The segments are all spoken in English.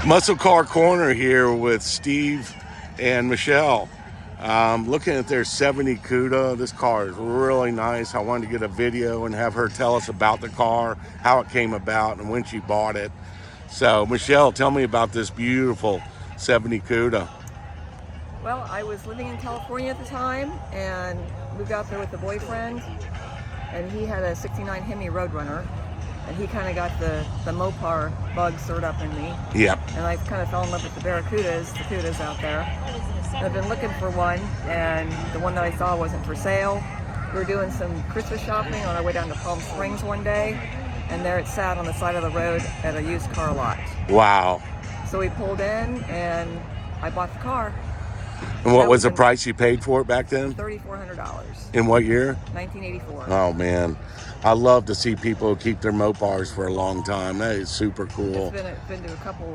Muscle Car Corner here with Steve and Michelle. Looking at their 70 Cuda. This car is really nice. I wanted to get a video and have her tell us about the car, how it came about, and when she bought it. So, Michelle, tell me about this beautiful 70 Cuda. Well, I was living in California at the time and moved out there with a boyfriend, and he had a 69 Hemi Roadrunner, and he kind of got the Mopar bug stirred up in me. Yep. And I kind of fell in love with the Barracudas, the Cudas out there. And I've been looking for one, and the one that I saw wasn't for sale. We were doing some Christmas shopping on our way down to Palm Springs one day, and there it sat on the side of the road at a used car lot. Wow. So we pulled in, and I bought the car. And what was the price you paid for it back then? $3,400. In what year? 1984. Oh, man. I love to see people who keep their Mopars for a long time. That is super cool. It's been to a couple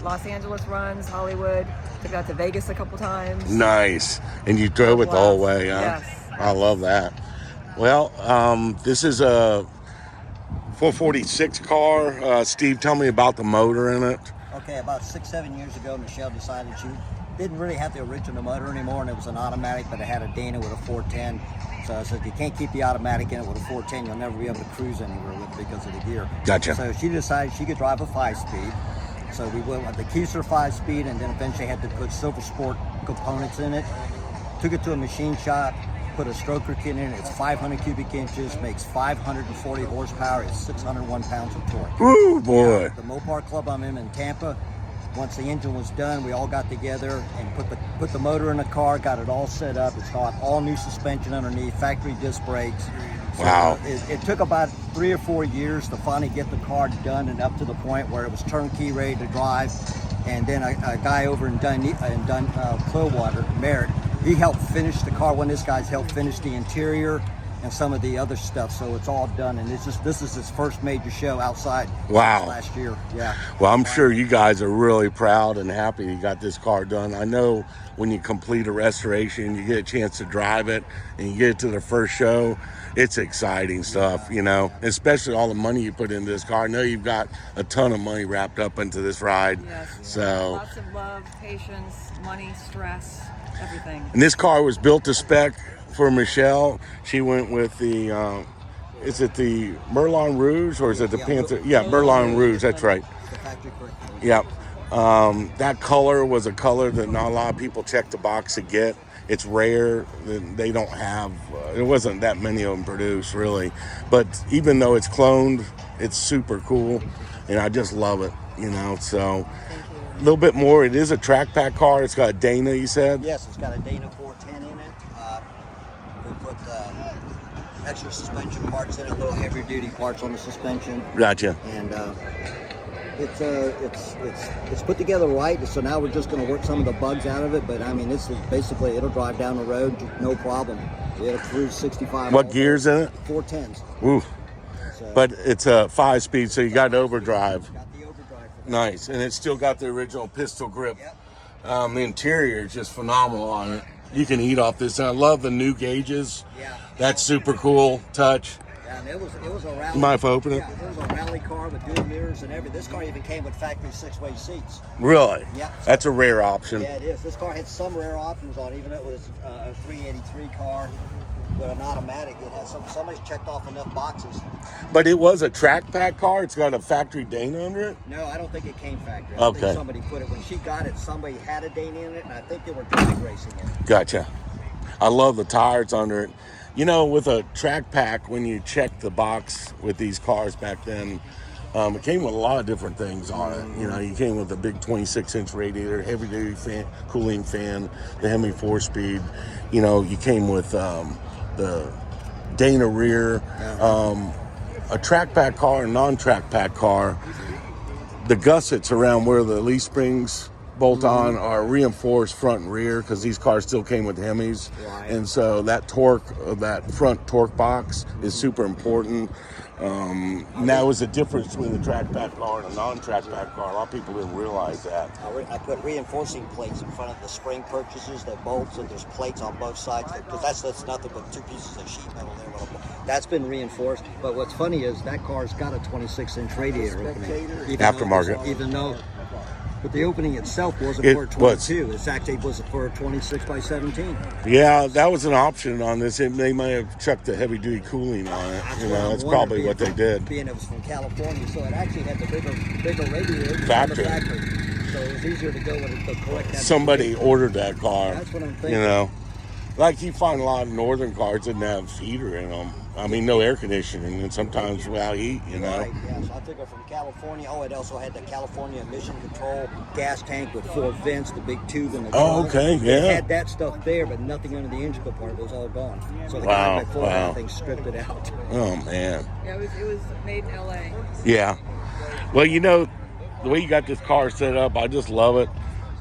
Los Angeles runs, Hollywood. Took it out to Vegas a couple times. Nice. And you drove it the whole way, huh? Yes. I love that. Well, this is a 446 car. Steve, tell me about the motor in it. Okay, about 6-7 years ago, Michelle decided she didn't really have the original motor anymore, and it was an automatic, but it had a dyno with a 410. So I said, you can't keep the automatic in it with a 410. You'll never be able to cruise anywhere with it because of the gear. Gotcha. So she decided she could drive a 5-speed. So we went with the Keiser 5-speed, and then eventually had to put Silver Sport components in it. Took it to a machine shop, put a stroker kit in it. It's 500 cubic inches, makes 540 horsepower. It's 601 pounds of torque. Ooh, boy. The Mopar Club I'm in Tampa. Once the engine was done, we all got together and put the motor in the car, got it all set up. It's got all new suspension underneath, factory disc brakes. So wow. It took about 3 or 4 years to finally get the car done and up to the point where it was turnkey ready to drive. And then a guy over in Clearwater, Merritt, he helped finish the car. One of his guys helped finish the interior and some of the other stuff, so it's all done. And this is his first major show outside. Wow. Last year, yeah. Well, I'm sure you guys are really proud and happy you got this car done. I know when you complete a restoration, you get a chance to drive it and you get it to the first show. It's exciting stuff, you know, especially all the money you put into this car. I know you've got a ton of money wrapped up into this ride. Yes. So lots of love, patience, money, stress, everything. And this car was built to spec for Michelle. She went with the, is it the Moulin Rouge or is it the Panther? Yeah, Moulin Rouge, that's right. Yep. That color was a color that not a lot of people check the box to get. It's rare. They don't have, there wasn't that many of them produced really. But even though it's cloned, it's super cool. And I just love it, you know, so. A little bit more. It is a track pack car. It's got a dyno, you said? Yes, it's got a dyno 410 in it. We put extra suspension parts in it, little heavier duty parts on the suspension. Gotcha. And it's put together right. So now we're just going to work some of the bugs out of it. But I mean, this is basically, it'll drive down the road no problem. It'll cruise 65. What gears in it? 410s. Ooh. So, but it's a 5-speed, so you got overdrive. Got the overdrive. Nice, and it's still got the original pistol grip. Yep. The interior is just phenomenal on it. You can eat off this. And I love the new gauges. Yeah. That's super cool touch. Yeah, and it was a rally. You mind if I open it? Yeah, it was a rally car with dual mirrors and everything. This car even came with factory 6-way seats. Really? Yeah. That's a rare option. Yeah, it is. This car had some rare options on it, even though it was a 383 car with an automatic. It had somebody's checked off enough boxes. But it was a track pack car. It's got a factory dyno under it. No, I don't think it came factory. Okay. I think somebody put it, when she got it, somebody had a dyno in it, and I think they were drag racing it. Gotcha. I love the tires under it. You know, with a track pack, when you check the box with these cars back then, it came with a lot of different things on it. You know, you came with a big 26-inch radiator, heavy-duty fan, cooling fan, the Hemi 4-speed. You know, you came with the dyno rear, a track pack car, a non-track pack car. The gussets around where the leaf springs bolt on are reinforced front and rear because these cars still came with Hemis. Right. And so that torque, that front torque box is super important. And that was the difference between the track pack car and a non-track pack car. A lot of people didn't realize that. I put reinforcing plates in front of the spring purchases, the bolts, and there's plates on both sides because that's nothing but 2 pieces of sheet metal there. That's been reinforced. But what's funny is that car's got a 26-inch radiator opening. Aftermarket. Even though, but the opening itself wasn't for a 22. It's actually was for a 26 by 17. Yeah, that was an option on this. They might have chucked the heavy duty cooling on it. That's probably what they did. Being it was from California, so it actually had the bigger radiator Factory. from the factory. So it was easier to go with the correct. Somebody ordered that car. That's what I'm thinking. Like you find a lot of northern cars that didn't have heater in them. I mean, no air conditioning, and sometimes without heat, Right, yeah. So I took it from California. Oh, it also had the California emission control gas tank with 4 vents, the big tube in the front. Oh, okay, yeah. It had that stuff there, but nothing under the engine compartment. It was all gone. So the guy before everything stripped it out. Oh, man. Yeah, it was made in L.A. Yeah. Well, the way you got this car set up, I just love it.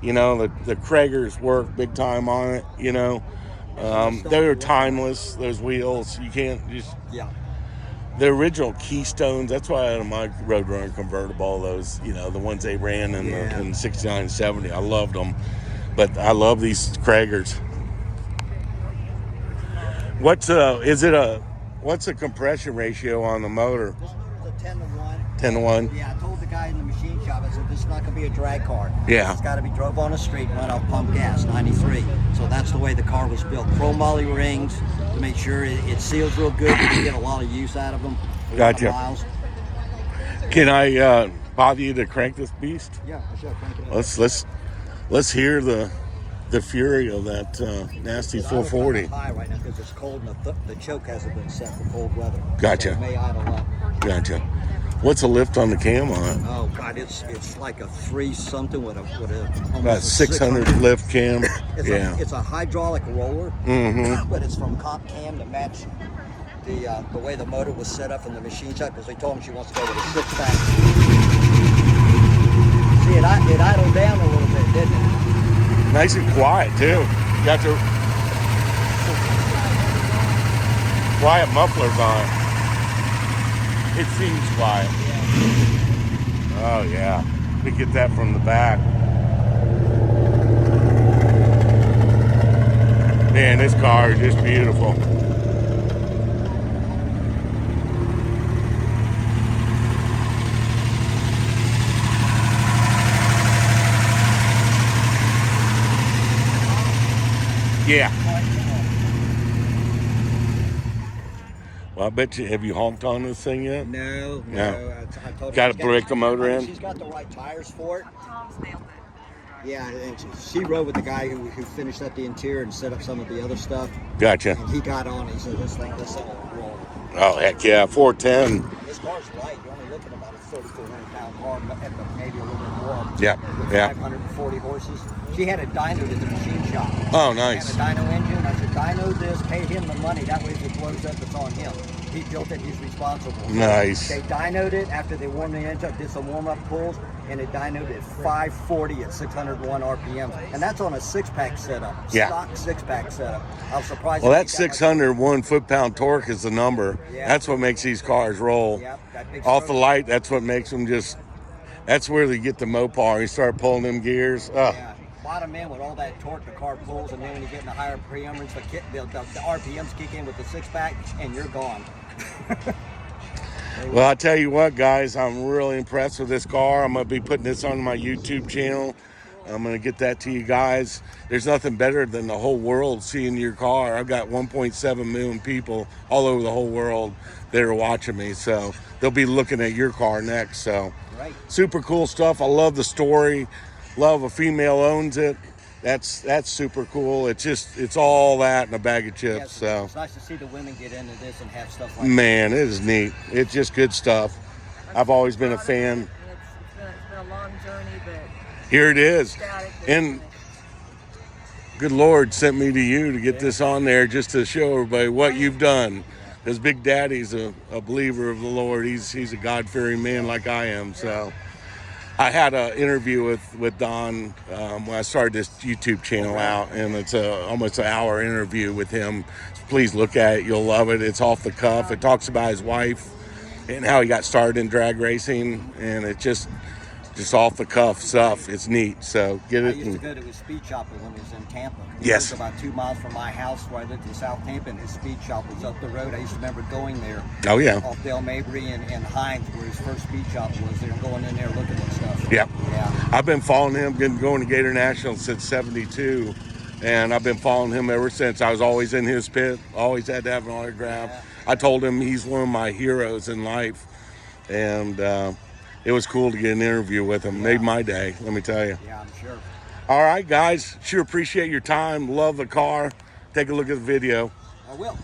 The Kragers work big time on it, They're timeless, those wheels. You can't just... Yeah. The original Keystones, that's why I had my Roadrunner convertible, those, the ones they ran in 69 and 70. I loved them. But I love these Kragers. What's the compression ratio on the motor? This was a 10 to 1. 10 to 1? Yeah, I told the guy in the machine shop, I said, this is not going to be a drag car. Yeah. It's got to be drove on a street and run off pump gas, 93. So that's the way the car was built. Chrome moly rings to make sure it seals real good. You can get a lot of use out of them. Gotcha. Miles. Can I bother you to crank this beast? Yeah, sure. Crank it up. Let's hear the fury of that nasty 440. High right now because it's cold and the choke hasn't been set for cold weather. Gotcha. So it may idle up. Gotcha. What's the lift on the cam on it? Oh God, it's like a 3 something with a about 600 lift cam. It's a hydraulic roller, Mm-hmm. but it's from comp cam to match the way the motor was set up in the machine shop because they told me she wants to go with a 6-pack. See, it idled down a little bit, didn't it? Nice and quiet too. You got your quiet mufflers on. It seems quiet. Oh yeah, we get that from the back. Man, this car is just beautiful. Yeah. Well, I bet you, have you honked on this thing yet? No. I told her Got to she's break the motor in? She's got the right tires for it. Tom's nailed it. Yeah, and she rode with the guy who finished up the interior and set up some of the other stuff. Gotcha. And he got on. He said, this thing will roll. Oh, heck yeah, 410. This car's light. You're only looking about a 3,400-pound car, maybe a little bit more. Yeah, with yeah. 540 horses. She had it dynoed at the machine shop. Oh, nice. She had a dyno engine. I said, dyno this, pay him the money. That way if it blows up, it's on him. He built it, he's responsible. Nice. They dynoed it after they warmed the engine up, did some warm-up pulls, and it dynoed at 540 at 601 RPM. And that's on a 6-pack setup. Yeah. Stock 6-pack setup. I was surprised. Well, that 601 foot-pound torque is the number. Yeah. That's what makes these cars roll. Yep, that big Off the stroke. light, that's what makes them just... That's where they get the Mopar. You start pulling them gears. Yeah. Bottom end with all that torque the car pulls, and then when you get in the higher preamers, the RPMs kick in with the 6-pack, and you're gone. Well, I tell you what, guys, I'm really impressed with this car. I'm going to be putting this on my YouTube channel. I'm going to get that to you guys. There's nothing better than the whole world seeing your car. I've got 1.7 million people all over the whole world that are watching me, so they'll be looking at your car next. So, Right. Super cool stuff. I love the story. Love a female owns it. That's super cool. It's all that in a bag of chips. Yes, So it's nice to see the women get into this and have stuff like man, it is neat. It's just good stuff. I've always been a fan. It's been a long journey, but Here it is. static. And good Lord sent me to you to get this on there just to show everybody what you've done. Because Big Daddy's a believer of the Lord. He's a God-fearing man like I am. So I had an interview with Don when I started this YouTube channel out, and it's almost an hour interview with him. Please look at it. You'll love it. It's off the cuff. It talks about his wife and how he got started in drag racing, and it just off the cuff stuff. It's neat. So get I it. used to go to his speed shop when he was in Tampa. He Yes. was about 2 miles from my house where I lived in South Tampa, and his speed shop was up the road. I used to remember going there. Oh yeah. Off Del Mabry and Hines, where his first speed shop was. They were going in there looking at stuff. Yep. Yeah. I've been following him, been going to Gator National since '72, and I've been following him ever since. I was always in his pit, always had to have an autograph. Yeah. I told him he's one of my heroes in life, and it was cool to get an interview with him. Made my day, let me tell you. Yeah, I'm sure. All right, guys, sure appreciate your time. Love the car. Take a look at the video. I will.